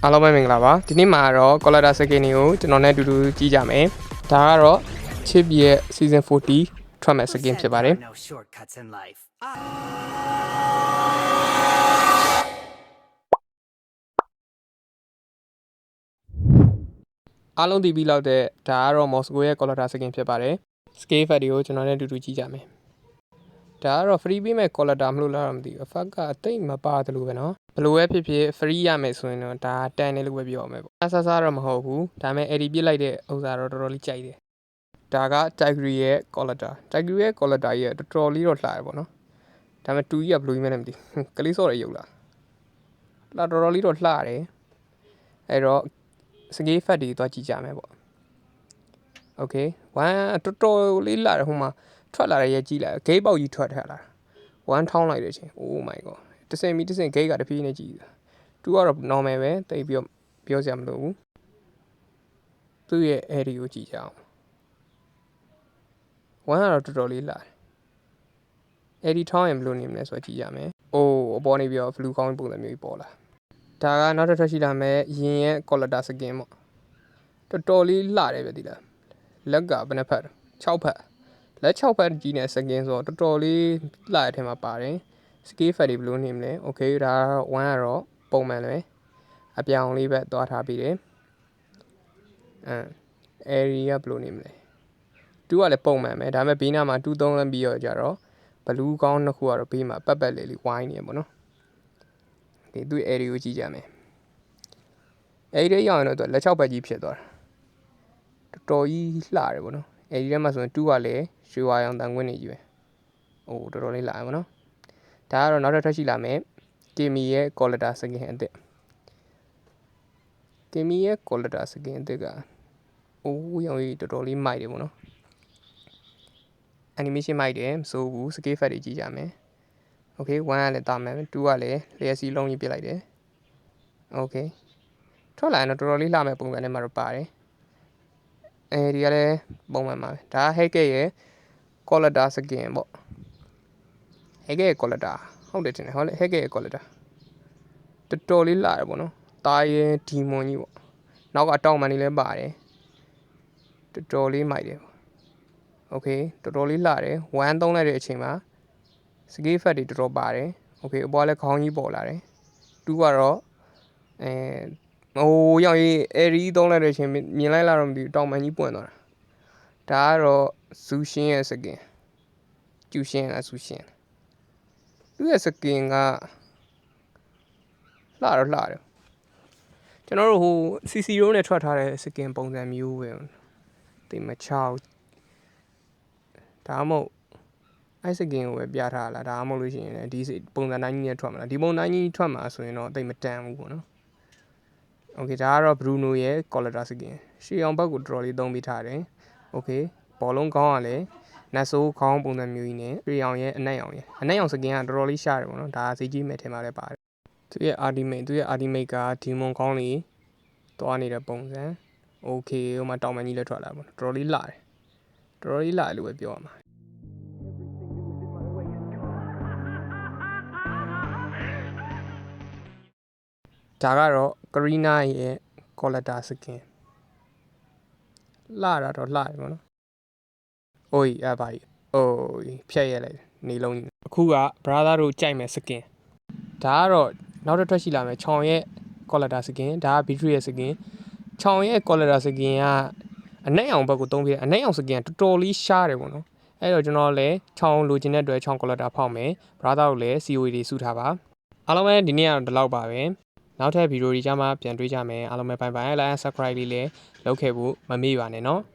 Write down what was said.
အားလုံးပဲမင်္ဂလာပါဒီနေ့မှာတော့ Colada Skin ကိုကျွန်တော်နဲ့အတူတူကြည့်ကြမယ်ဒါကတော့ Chip ရဲ့ Season 40 ထွက်မဲ့ Skin ဖြစ်ပါတယ်အားလုံးသိပြီးလောက်တဲ့ဒါကတော့ Moscow ရဲ့ Colada Skin ဖြစ်ပါတယ် Scale Fat ကိုကျွန်တော်နဲ့အတူတူကြည့်ကြမယ်ဒါကတော့ free ပေးမဲ့ Colada မလို့လားတော့မသိဘူး Fat ကအတိတ်မပါတယ်လို့ပဲเนาะဘလို့ပဲဖြစ်ဖြစ် free ရမယ်ဆိုရင်တော့ဒါတန်တယ်လို့ပဲပြောရမယ်ပေါ့အဆဆတော့မဟုတ်ဘူးဒါပေမဲ့ edit ပြစ်လိုက်တဲ့ဥစ္စာတော့တော်တော်လေးကြိုက်တယ်ဒါက Tigre ရဲ့ Colada Tigre ရဲ့ Colada ရဲ့တော်တော်လေးတော့လှတယ်ပေါ့နော်ဒါပေမဲ့2ကြီးကဘလို့ကြီးမဲလည်းမသိကလေးစော့ရရုပ်လားလာတော်တော်လေးတော့လှတယ်အဲ့တော့ Scale Fat တွေသွားကြည့်ကြမယ်ပေါ့ Okay 1တော်တော်လေးလှတယ်ဟိုမှာထွက်လာတဲ့ရဲကြည့်လိုက်ဂိတ်ပေါက်ကြီးထွက်လာတာ1ထောင်းလိုက်တဲ့အချိန် Oh my god 10 မီတစင်ဂိတ်ကတဖြည်းနဲ့ကြည့်တာ2ကတော့ normal ပဲတိတ်ပြီးပြောစရာမလိုဘူးသူ့ရဲ့ area ကိုကြည့်ကြအောင်1ကတော့တော်တော်လေးလာတယ် area ထောင်းရင်ဘယ်လိုနေမလဲဆိုတော့ကြည့်ရမယ်အိုးအပေါ်နေပြီးတော့ blue ကောင်းပုံစံမျိုးကြီးပေါ်လာဒါကနောက်တစ်ထပ်ရှိလာမယ်ရင်ရဲ့ Colada Skin ပေါ့တော်တော်လေးလှတယ်ပဲဒီလားလက်ကဘယ်နှဖက်6ဖက်လက်6ဖက်ကြီးနဲ့ Skin ဆိုတော့တော်တော်လေးလှတဲ့အထက်မှာပါတယ် Scale Fat တွေဘယ်လိုနေမလဲ Okay ဒါ1ကတော့ပုံမှန်ပဲအပြောင်လေးပဲသွားထားပြီးတယ်area ဘယ်လိုနေမလဲ2ကလည်းပုံမှန်ပဲဒါပေမဲ့ဘေးနားမှာ2 3လမ်းပြီးတော့ကြတော့ဘလူးကောင်းနှစ်ခုကတော့ဘေးမှာပတ်ပတ်လေးလေးဝိုင်းနေရပေါ့နော်ဒီသူ့ area ကိုကြည့်ကြမယ်area ရောက်ရင်တော့သူလက်6ဘက်ကြီးဖြစ်သွားတာတော်တော်ကြီးလှတယ်ပေါ့နော် area ထဲမှာဆိုရင်2ကလည်းရွှေဝါရောင်တန်ခွင်းနေကြီးပဲအိုးတော်တော်လေးလှတယ်ပေါ့နော်ဒါကတော့နောက်ထပ်ထွက်ရှိလာမယ် Kimi ရဲ့ Colada Skin အသစ် Kimi ရဲ့ Colada Skin အသစ်ကအိုးရောင်ကြီးတော်တော်လေးမိုက်တယ်ပေါ့နော် animation မိုက်တယ်မစိုးဘူး Scale Fat တွေကြည့်ကြမယ် Okay 1ကလည်းတာမယ်2ကလည်းလျှက်စီးလုံးကြီးပြစ်လိုက်တယ် Okay ထွက်လာရင်တော့တော်တော်လေးလှမဲ့ပုံစံနဲ့မှတော့ပါတယ်ဒီကလည်းပုံမှန်ပါပဲဒါ Hege ရဲ့ Colada Skin ပေါ့ Hege ရဲ့ Colada ဟုတ်တယ်တင်တယ်ဟုတ်လေ Hege ရဲ့ Colada တော်တော်လေးလှတယ်ပေါ့နော်တာရဲ့ Demon ကြီးပေါ့နောက်ကအတောင်မှန်နေလဲပါတယ်တော်တော်လေးမိုက်တယ် Okay တော်တော်လေးလှတယ်1 3လိုက်တဲ့အချိန်မှာ Scale Fat တွေတော်တော်ပါတယ် Okay အပေါ်လည်းခေါင်းကြီးပေါ်လာတယ်2ကတော့ဟိုရောက်ရေး area 3လိုက်တဲ့အချိန်မြင်လိုက်လာတော့မသိဘူးတောင်မှန်ကြီးပွင့်သွားတာဒါကတော့ Zushin ရဲ့ Skin ကျူရှင်လား Zushin သူ့ရဲ့ Skin ကလှတော့လှတယ်ကျွန်တော်တို့ဟို CC ရိုးနဲ့ထွက်ထားတဲ့ Skin ပုံစံမျိုးပဲတိတ်မချောက်ဒါမှမဟုတ်အဲ့ Skin ကိုပဲပြထားလာဒါမှမဟုတ်လို့ရှိရင်ဒီပုံစံတိုင်းကြီးနဲ့ထွက်မှာလားဒီပုံစံတိုင်းကြီးထွက်မှာဆိုရင်တော့တိတ်မတန်ဘူးပေါ့နော် Okay ဒါကတော့ Bruno ရဲ့ Colada Skin ရှေးအောင်ဘက်ကိုတော်တော်လေးသုံးပေးထားတယ် Okay ဘောလုံးကောင်းကလည်းနတ်ဆိုးခေါင်းပုံစံမျိုးကြီးနဲ့ရှေးအောင်ရဲ့အနက်အောင်ရဲ့အနက်အောင် Skin ကတော်တော်လေးရှားတယ်ပေါ့နော်ဒါဈေးကြီးမဲ့ထင်ပါလဲပါတယ်သူရဲ့ Ultimate က Demon ကောင်းလေးသွားနေတဲ့ပုံစံ Okay ဟိုမှာတောင်ပန်ကြီးလည်းထွက်လာပေါ့တော်တော်လေးလှတယ်တော်တော်လေးလှတယ်လို့ပဲပြောရမှာဒါကတော့ Karina ရဲ့ Colada Skin လှတာတော့လှတယ်ပေါ့နော်။အိုးအဲ့ပါကြီး။အိုးဖြတ်ရက်လိုက်နေလုံးကြီး။အခုက brother တို့ကြိုက်မဲ့ Skin ဒါကတော့နောက်တစ်ထွက်ရှိလာမယ်ချောင်ရဲ့ Colada Skin ဒါက Beatrice ရဲ့ Skin ချောင်ရဲ့ Colada Skin ကအနက်အောင်ဘက်ကိုသုံးပြီးအနက်အောင် Skin ကတော်တော်လေးရှားတယ်ပေါ့နော်။အဲ့တော့ကျွန်တော်လည်းချောင်လိုချင်တဲ့အတွက်ချောင် Colada ဖောက်မယ်။ brother တို့လည်း COA တွေစုထားပါ။အားလုံးပဲဒီနေ့ကတော့ဒီလောက်ပါပဲ။နောက်ထပ်ဗီဒီယိုတွေကြမှာပြန်တွေ့ကြမယ်အားလုံးပဲဘိုင်ဘိုင် like and subscribe လေးလည်းလုပ်ခဲ့ဖို့မမေ့ပါနဲ့နော်။